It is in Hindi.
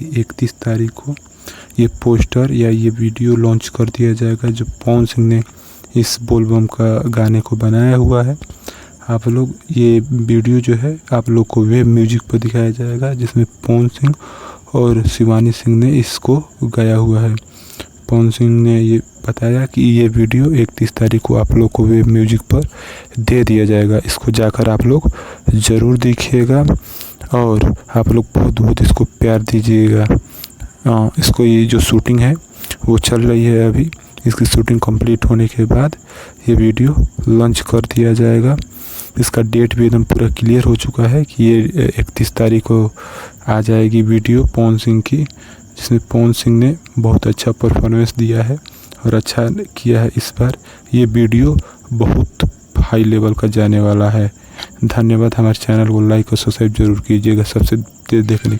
कि 31 तारीख को ये पोस्टर या ये वीडियो लॉन्च कर दिया जाएगा जो पवन सिंह ने इस बोलबम का गाने को बनाया हुआ है। आप लोग ये वीडियो जो है आप लोग को वेब म्यूजिक पर दिखाया जाएगा, जिसमें पवन सिंह और शिवानी सिंह ने इसको गाया हुआ है। पवन सिंह ने ये बताया कि ये वीडियो 31 तारीख को आप लोग को वेब म्यूजिक पर दे दिया जाएगा। इसको जाकर आप लोग ज़रूर देखिएगा और आप लोग बहुत बहुत इसको प्यार दीजिएगा। इसको ये जो शूटिंग है वो चल रही है अभी। इसकी शूटिंग कंप्लीट होने के बाद ये वीडियो लॉन्च कर दिया जाएगा। इसका डेट भी एकदम पूरा क्लियर हो चुका है कि ये 31 तारीख को आ जाएगी वीडियो पवन सिंह की, जिसमें पवन सिंह ने बहुत अच्छा परफॉर्मेंस दिया है और अच्छा किया है इस बार। ये वीडियो बहुत हाई लेवल का जाने वाला है। धन्यवाद। हमारे चैनल को लाइक और सब्सक्राइब जरूर कीजिएगा सबसे देखने।